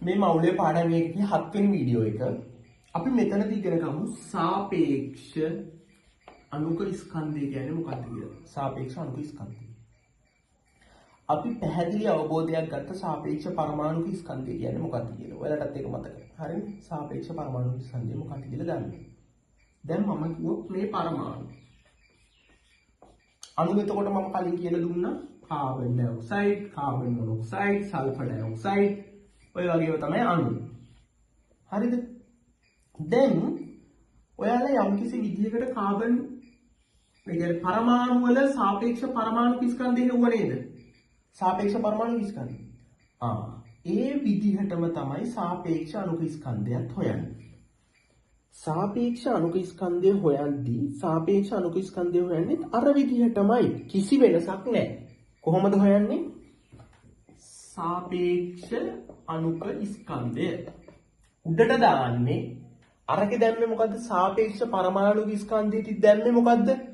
මේ මවුලේ පාඩම් එකේ 7 වෙනි වීඩියෝ එක. අපි මෙතනදී ඉගෙන ගමු සාපේක්ෂ අණුක ස්කන්ධය කියන්නේ මොකක්ද කියලා. සාපේක්ෂ අණුක ස්කන්ධය. අපි පැහැදිලි අවබෝධයක් ගත්ත සාපේක්ෂ පරමාණුක ස්කන්ධය කියන්නේ මොකක්ද කියලා. ඔයාලටත් ඒක මතකයි. හරිනේ? සාපේක්ෂ පරමාණුක ස්කන්ධය මොකක්ද කියලා ගන්න. දැන් මම කිව්වොත් මේ පරමාණු. අණු එතකොට මම කලින් කියලා දුන්නා carbon dioxide, carbon monoxide, sulphur dioxide ඔය වගේම තමයි අණු. හරිද? දැන් ඔයාලා යම්කිසි විදිහකට කාබන් පරමාණු වල සාපේක්ෂ පරමාණු ස්කන්ධය නෙවුව නේද? සාපේක්ෂ පරමාණු ස්කන්ධය. ඒ විදිහටම තමයි සාපේක්ෂ අණුක ස්කන්ධයත් හොයන්නේ. සාපේක්ෂ අණුක ස්කන්ධය හොයද්දී සාපේක්ෂ අණුක ස්කන්ධය හොයන්නේ අර විදිහටමයි. කිසි වෙනසක් නැහැ. කොහොමද හොයන්නේ? සාපේක්ෂ අණුක ස්කන්ධය උඩට දාන්නේ අරක දැම්මේ මොකද්ද? සාපේක්ෂ පරමාණුක ස්කන්ධයට දැම්මේ මොකද්ද?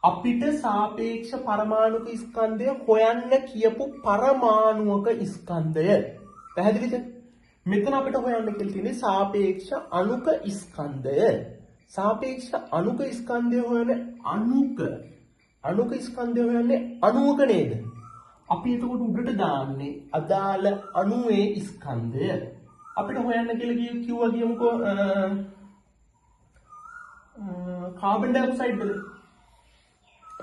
අපිට සාපේක්ෂ පරමාණුක ස්කන්ධය හොයන්න කියපු පරමාණුක ස්කන්ධය. පැහැදිලිද? මෙතන අපිට හොයන්න කියලා තියෙන්නේ සාපේක්ෂ අණුක ස්කන්ධය. සාපේක්ෂ අණුක ස්කන්ධය හොයන අණුක ස්කන්ධය හොයන්නේ අණුවක නේද? අපි එතකොට උඩට දාන්නේ අදාළ අණුවේ ස්කන්ධය. අපිට හොයන්න කියලා කිව්වා කියමුකෝ කාබන් ඩයොක්සයිඩ් වල.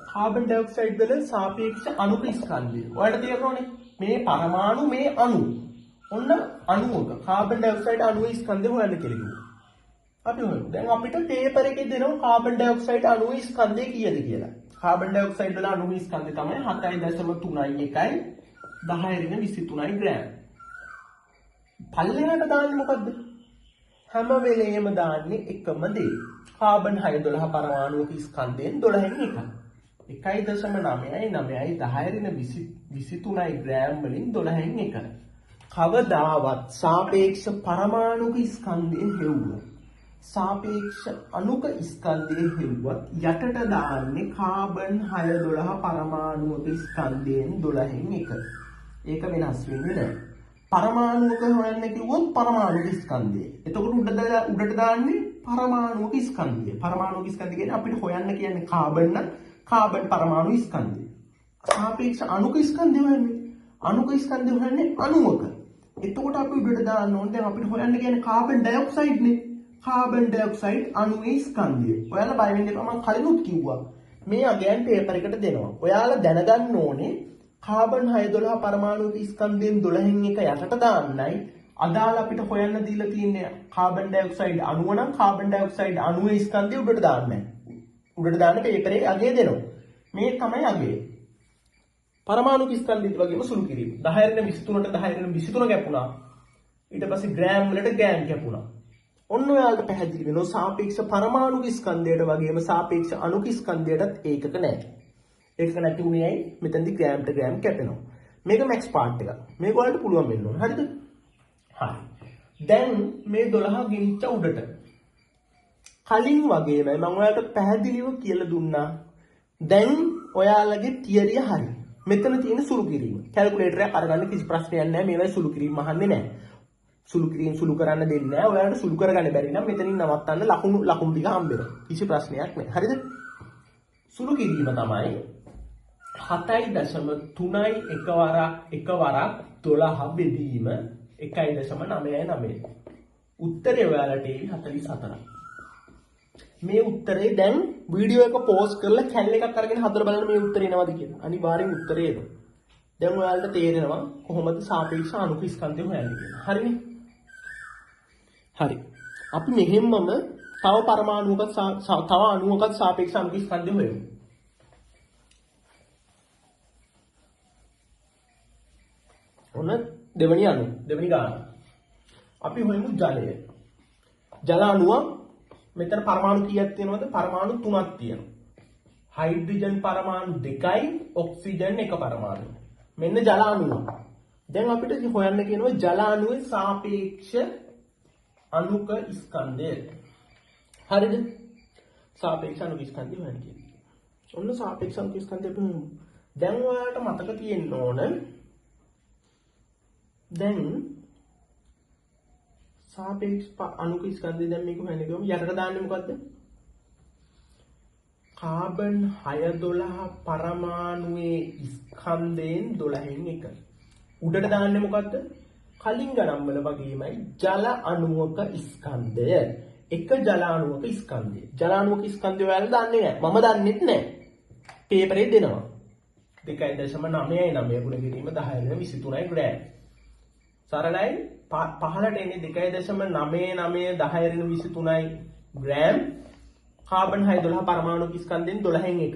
කාබන් ඩයොක්සයිඩ් වල සාපේක්ෂ අණුක ස්කන්ධය. ඔයාලට තේරෙනවනේ මේ පරමාණු මේ අණු. ඔන්න අණුවක කාබන් ඩයොක්සයිඩ් අණුවේ ස්කන්ධය හොයන්න කියලා කිව්වා. අපි හොයමු. දැන් අපිට පේපර් එකේ දෙනවා කාබන් ඩයොක්සයිඩ් අණුවේ ස්කන්ධය කීයද කියලා. කාබන් ඩයොක්සයිඩ් වල අණුවේ ස්කන්ධය තමයි 7.31 1023 ග්‍රෑම්. පල්ලෙහාට දාන්නේ මොකද්ද? හැම වෙලේම දාන්නේ එකම දේ. කාබන් 612 පරමාණුක ස්කන්ධයෙන් 12න් එකයි. 1.991023 ග්‍රෑම් වලින් 12න් එකයි. කවදාවත් සාපේක්ෂ පරමාණුක ස්කන්ධයේ හෙව්වොත් සාපේක්ෂ අණුක ස්කන්ධයේ හෙව්වත් යටට දාන්නේ කාබන් 612 පරමාණුක ස්කන්ධයෙන් 12න් එක. ඒක වෙනස් වෙන්නේ නැහැ. පරමාණුක හොයන්න කිව්වොත් පරමාණුක ස්කන්ධය. එතකොට උඩට දාන්නේ පරමාණුක ස්කන්ධය. පරමාණුක ස්කන්ධය කියන්නේ අපිට හොයන්න කියන්නේ කාබන් නම් කාබන් පරමාණු ස්කන්ධය. සාපේක්ෂ අණුක ස්කන්ධය හොයන්නේ. අණුක ස්කන්ධය හොයන්නේ අණුවක. එතකොට අපි උඩට දාන්න ඕනේ දැන් අපිට හොයන්න කියන්නේ කාබන් ඩයොක්සයිඩ් නේ. කාබන් ඩයොක්සයිඩ් අණුවේ ස්කන්ධය. ඔයාලා බය වෙන්න එපා මම කලිනුත් කිව්වා. මේ අගයන් පේපර් එකට දෙනවා. ඔයාලා දැනගන්න ඕනේ කාබන් 612 පරමාණුක ස්කන්ධයෙන් 12න් එක යටට දාන්නයි අදාළ අපිට හොයන්න දීලා තියෙන්නේ කාබන් ඩයොක්සයිඩ් අණුව නම් කාබන් ඩයොක්සයිඩ් අණුවේ ස්කන්ධය උඩට දාන්නයි. උඩට දාන්න පේපරේ අගය දෙනවා. මේ තමයි අගය. පරමාණුක ස්කන්ධයත් වගේම සුළු කිරීම. 1023ට 1023 කැපුණා. ඊට පස්සේ ග්‍රෑම් වලට ග්‍රෑම් කැපුණා. ඔන්න ඔයාලට පැහැදිලි වෙනවා සාපේක්ෂ පරමාණුක ස්කන්ධයට වගේම සාපේක්ෂ අණුක ස්කන්ධයටත් ඒකක නැහැ. ඒක නැති උනේ ඇයි? මෙතනදී ග්‍රෑම්ට ග්‍රෑම් කැපෙනවා. මේක මැක්ස් පාර්ට් එක. මේක ඔයාලට පුළුවන් වෙන්න ඕනේ. හරිද? හරි. දැන් මේ 12 ගෙනිච්ච උඩට. කලින් වගේම මම ඔයාලට පැහැදිලිව කියලා දුන්නා. දැන් ඔයාලගේ තියරිය හරි. මෙතන තියෙන සුළු කිරීම. කැල්කියුලේටරයක් අරගන්න කිසි ප්‍රශ්නයක් නැහැ. මේවයි සුළු කිරීම අහන්නේ නැහැ. සුළු කිරීම සුළු කරන්න දෙන්නේ නැහැ. ඔයාලට සුළු කරගන්න බැරි නම් මෙතනින් නවත්තන්න ලකුණු ටික හම්බ වෙනවා. කිසි ප්‍රශ්නයක් නැහැ. හරිද? සුළු කිරීම තමයි 7.3යි එකවරක් 12 බෙදීම 1.99. උත්තරය ඔයාලට එයි 44. මේ උත්තරේ දැන් වීඩියෝ එක පෝස්ට් කරලා කැල් එකක් අරගෙන හදලා බලන්න මේ උත්තරේ එනවද කියලා. අනිවාර්යෙන් උත්තරේ එනවා. දැන් ඔයාලට තේරෙනවා කොහොමද සාපේක්ෂ අණුක ස්කන්ධය හොයන්නේ කියලා. හරිනේ? හරි. අපි මෙහෙම්මම තව පරමාණුක තව අණුවකට සාපේක්ෂ අණුක ස්කන්ධය හොයමු. ඔන්න දෙවෙනි අණුව, දෙවෙනි ගාන. අපි හොයමු ජලය. ජල අණුව මෙතන පරමාණු කීයක් තියෙනවද? පරමාණු 3ක් තියෙනවා. හයිඩ්‍රජන් පරමාණු 2යි, ඔක්සිජන් 1 පරමාණු. මෙන්න ජල අණුව. දැන් අපිට හොයන්න කියනවා ජල අණුවේ සාපේක්ෂ අණුක ස්කන්ධය. හරිද? සාපේක්ෂ අණුක ස්කන්ධය හොයන්න කියනවා. ඔන්න සාපේක්ෂ අණුක ස්කන්ධය හොයමු. දැන් ඔයාලට මතක තියෙන්න ඕන දැන් සාපේක්ෂ අණුක ස්කන්ධය දැන් මේක හොයන්නේ කොහොමද? යටට දාන්නේ මොකද්ද? කාබන් 612 පරමාණුවේ ස්කන්ධයෙන් 12න් එක. උඩට දාන්නේ මොකද්ද? කලින් ගණන් වල වගේමයි ජල අණුවක ස්කන්ධය. එක ජල අණුවක ස්කන්ධය. ජල අණුවක ස්කන්ධය ඔයාලා දන්නේ නැහැ. මම දන්නෙත් නැහැ. පේපරේ දෙනවා. 2.99 ගුණ කිරීම 10^23 ග්‍රෑම්. සරලයි පහළට එන්නේ 2.99 ග්‍රෑම් කාබන් 612 පරමාණුක ස්කන්ධයෙන් 12න් එක.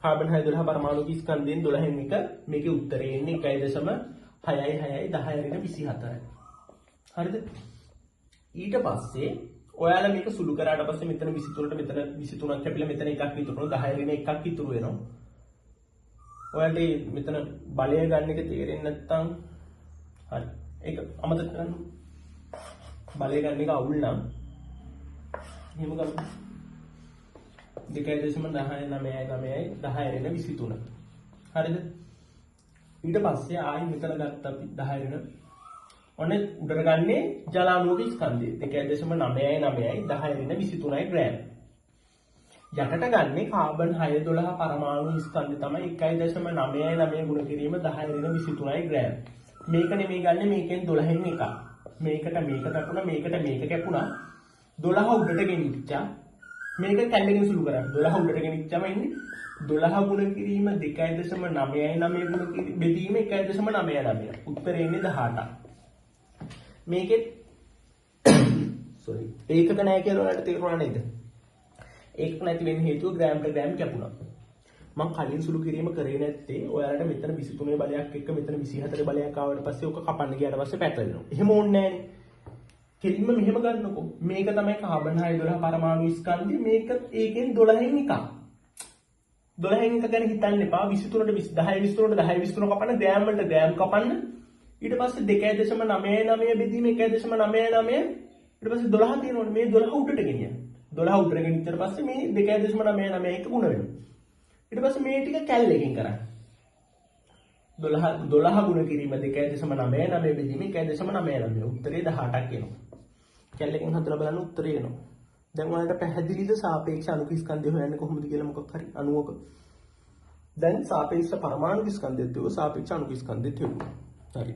කාබන් 612 පරමාණුක ස්කන්ධයෙන් 12න් එක. මේකේ උත්තරේ එන්නේ 1.6610^24. හරිද? ඊට පස්සේ ඔයාලා මේක සුළු කරාට පස්සේ මෙතන 23ට මෙතන 23ක් කැපිලා මෙතන එකක් ඉතුරු වෙනවා. 10^1ක් ඉතුරු වෙනවා. ඔයාලට මෙතන බලය ගන්න එක තේරෙන්නේ නැත්නම් හරි. ඒක අමතක කරන්න. බලය ගන්න එක අවුල් නම් එහෙම ගමු. 2.99 හරිද? ඊට පස්සේ ආයි මෙතන ගත්ත අපි 10 ඔන්න උඩට ගන්නේ ජල අණුවක ස්කන්ධය 2.99 ග්‍රෑම්. යටට ගන්නේ කාබන් 612 පරමාණු ස්කන්ධය තමයි 1.99 ගුණ කිරීම 10^23 ග්‍රෑම්. මේක නෙමෙයි ගන්න මේකෙන් 12න් එකක්. මේකට මේක කැපුණා මේකට මේක කැපුණා 12 උඩට ගෙනිච්චා. මේක කැල්ලකින් සුළු කරා. 12 උඩට ගෙනිච්චම ඉන්නේ 12 ගුණ කිරීම 2.99 ගුණ කිරීම බෙදීම 1.99. උත්තරේ ඉන්නේ 18. මේකෙත් ඒකක නැහැ කියලා ඔයාලට තේරුණා නේද? ඒකක නැති වෙන්න හේතුව ග්‍රෑම්ට ග්‍රෑම් කැපුණා. මම කලින් සුළු කිරීම කරේ නැත්තේ ඔයාලට මෙතන 23 බලයක් එක්ක මෙතන 24 බලයක් ආවට පස්සේ ඔක කපන්න ගියාට පස්සේ පැටලෙනවා. එහෙම ඕනේ නැහැනේ. කෙලින්ම මෙහෙම ගන්නකො. මේක තමයි කාබන් 612 පරමාණු ස්කන්ධය. මේක ඒකෙන් 12න් එකක්. 12න් එක ගැන හිතන්න එපා. 23ට 10 කපන්න ග්‍රෑම් වලට ග්‍රෑම් කපන්න. ඊට පස්සේ 2.99 බෙදීම 1.99 ඊට පස්සේ 12 තියෙනවනේ මේ 12 උඩට ගෙනියන්න. 12 උඩට ගෙනිච්චට පස්සේ මේ 2.99 එක ගුණ වෙනවා. ඊට පස්සේ මේ ටික කැල්ලකින් කරන්න. 12 ගුණ කිරීම 2.99 බෙදීම 1.99 උත්තරේ 18ක් එනවා. කැල්ලකින් හදලා බලන්න උත්තරේ එනවා. දැන් ඔයාලට පැහැදිලිද සාපේක්ෂ අණුක ස්කන්ධය හොයන්නේ කොහොමද කියලා මොකක් හරි අණුවක. දැන් සාපේක්ෂ පරමාණු ස්කන්ධයත් එක්ක සාපේක්ෂ අණුක ස්කන්ධයත් එක්ක. හරි.